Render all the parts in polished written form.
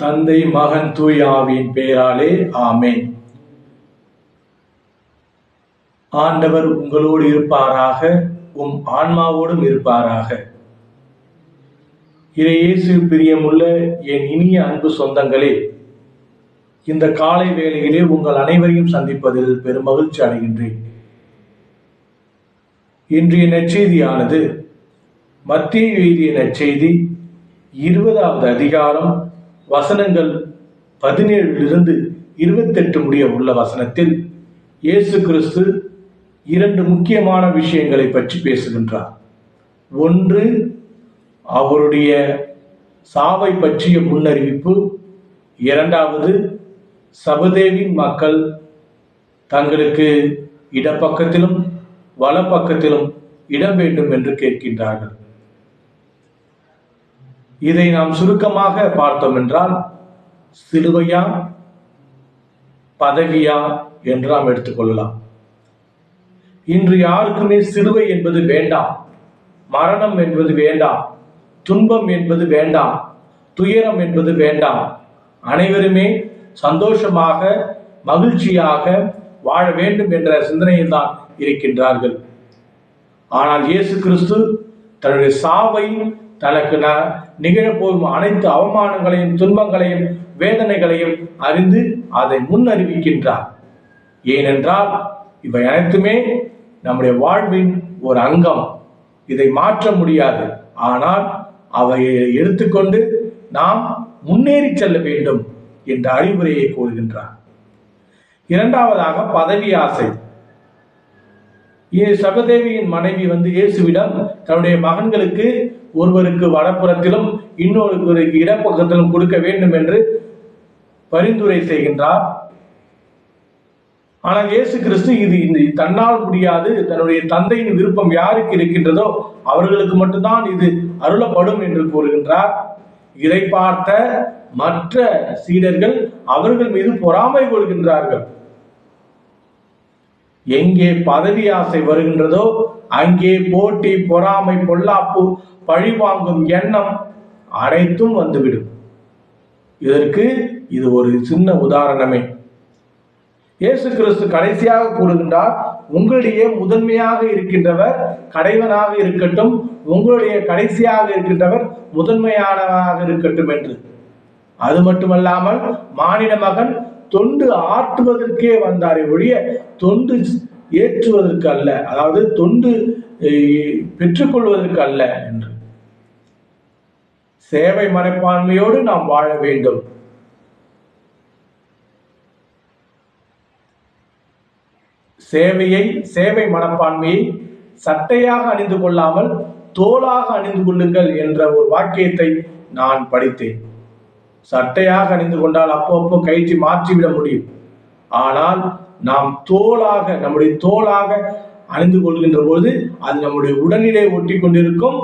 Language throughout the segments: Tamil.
தந்தை மகன் தூய ஆவியின் பெயராலே ஆமென். ஆண்டவர் உங்களோடு இருப்பாராக, உம் ஆன்மாவோடும் இருப்பாராக. இயேசு பிரியமுள்ள என் இனிய அன்பு சொந்தங்களே, இந்த காலை வேளையிலே உங்கள் அனைவரையும் சந்திப்பதில் பெரும் மகிழ்ச்சி அடைகின்றேன். இன்றைய நற்செய்தியானது மத்தேயு எழுதிய நற்செய்தி 20வது அதிகாரம் வசனங்கள் 17 28 முடிய உள்ள வசனத்தில் இயேசு கிறிஸ்து 2 முக்கியமான விஷயங்களை பற்றி பேசுகின்றார். ஒன்று, அவருடைய சாவை பற்றிய முன்னறிவிப்பு. இரண்டாவது, சபதேவின் மக்கள் தங்களுக்கு இடப்பக்கத்திலும் வலப்பக்கத்திலும் இடம் வேண்டும் என்று கேட்கின்றார்கள். இதை நாம் சுருக்கமாக பார்த்தோம் என்றால், சிலுவையா பதவியா என்று நாம் எடுத்துக்கொள்ளலாம். இன்று யாருக்குமே சிலுவை என்பது வேண்டாம், மரணம் என்பது வேண்டாம், துன்பம் என்பது வேண்டாம், துயரம் என்பது வேண்டாம். அனைவருமே சந்தோஷமாக மகிழ்ச்சியாக வாழ வேண்டும் என்ற சிந்தனையில் தான் இருக்கின்றார்கள். ஆனால் இயேசு கிறிஸ்து தன்னுடைய சாவை, தனக்கு நிகழப்போகும் அனைத்து அவமானங்களையும் துன்பங்களையும் வேதனைகளையும் அறிந்து அதை முன்னறிவிக்கின்றார். ஏனென்றால் இவை அனைத்துமே நம்முடைய வாழ்வின் ஒரு அங்கம். இதை மாற்ற முடியாது. ஆனால் அவையை எடுத்துக்கொண்டு நாம் முன்னேறி செல்ல வேண்டும் என்ற அறிவுரையை கூறுகின்றார். இரண்டாவதாக, பதவி ஆசை. சபதேவியின் மனைவி இயேசுவிடம் தன்னுடைய மகன்களுக்கு ஒருவருக்கு வடப்புறத்திலும் இன்னொருவருக்கு இடப்பக்கத்திலும் கொடுக்க வேண்டும் என்று பரிந்துரை செய்கின்றார். ஆனால் இயேசு கிறிஸ்து இது தன்னால் முடியாது, தன்னுடைய தந்தையின் விருப்பம் யாருக்கு இருக்கின்றதோ அவர்களுக்கு மட்டும்தான் இது அருளப்படும் என்று கூறுகின்றார். இதை பார்த்த மற்ற சீடர்கள் அவர்கள் மீது பொறாமை கொள்கின்றார்கள். எங்கே பதவி ஆசை வருகின்றதோ அங்கே போட்டி, பொறாமை, பொல்லாப்பு, பழிவாங்கும் எண்ணம் அனைத்தும் வந்துவிடும். இதற்கு இது ஒரு சின்ன உதாரணமே. இயேசு கிறிஸ்து கடைசியாக கூறுகின்றார், உங்களிடையே முதன்மையாக இருக்கின்றவர் கடைவனாக இருக்கட்டும், உங்களுடைய கடைசியாக இருக்கின்றவர் முதன்மையானவராக இருக்கட்டும் என்று. அது மட்டுமல்லாமல் மானிட மகன் தொண்டு ஆற்றுவதற்கே வந்தாரே ஒழிய தொண்டு ஏற்றுவதற்கு அல்ல, அதாவது தொண்டு பெற்றுக்கொள்வதற்கு அல்ல என்று. சேவை மனப்பான்மையோடு நாம் வாழ வேண்டும். சேவை மனப்பான்மையை சட்டையாக அணிந்து கொள்ளாமல் தோளாக அணிந்து கொள்ளுங்கள் என்ற ஒரு வாக்கியத்தை நான் படித்தேன். சட்டையாக அணிந்து கொண்டால் அப்பப்போ கயிற்றி மாற்றிவிட முடியும். ஆனால் நாம் தோளாக, நம்முடைய தோளாக அணிந்து கொள்கின்ற போது அது நம்முடைய உடலிலே ஒட்டி கொண்டிருக்கும்.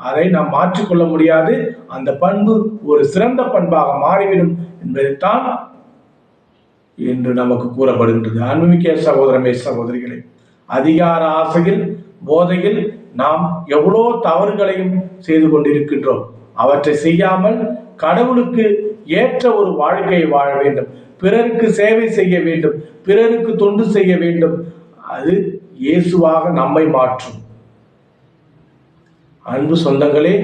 அதை நாம் மாற்றிக்கொள்ள முடியாது. அந்த பண்பு ஒரு சிறந்த பண்பாக மாறிவிடும் என்பதைத்தான் என்று நமக்கு கூறப்படுகின்றது. அன்புமிக்க சகோதரமே சகோதரிகளே, அதிகார ஆசையில், போதையில் நாம் எவ்வளோ தவறுகளையும் செய்து கொண்டிருக்கின்றோம். அவற்றை செய்யாமல் கடவுளுக்கு ஏற்ற ஒரு வாழ்க்கையை வாழ வேண்டும், பிறருக்கு சேவை செய்ய வேண்டும், பிறருக்கு தொண்டு செய்ய வேண்டும். அது இயேசுவாக நம்மை மாற்றும். அன்பு சொந்தங்களே,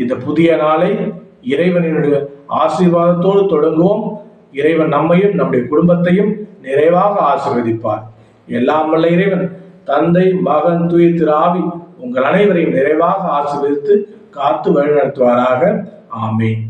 இந்த புதிய நாளை இறைவனுடைய ஆசீர்வாதத்தோடு தொடங்குவோம். இறைவன் நம்மையும் நம்முடைய குடும்பத்தையும் நிறைவாக ஆசீர்வதிப்பார். எல்லாம் வல்ல இறைவன் தந்தை, மகன், தூய திரு ஆவி உங்கள் அனைவரையும் நிறைவாக ஆசீர்வதித்து காத்து வழிநடத்துவாராக. ஆமென்.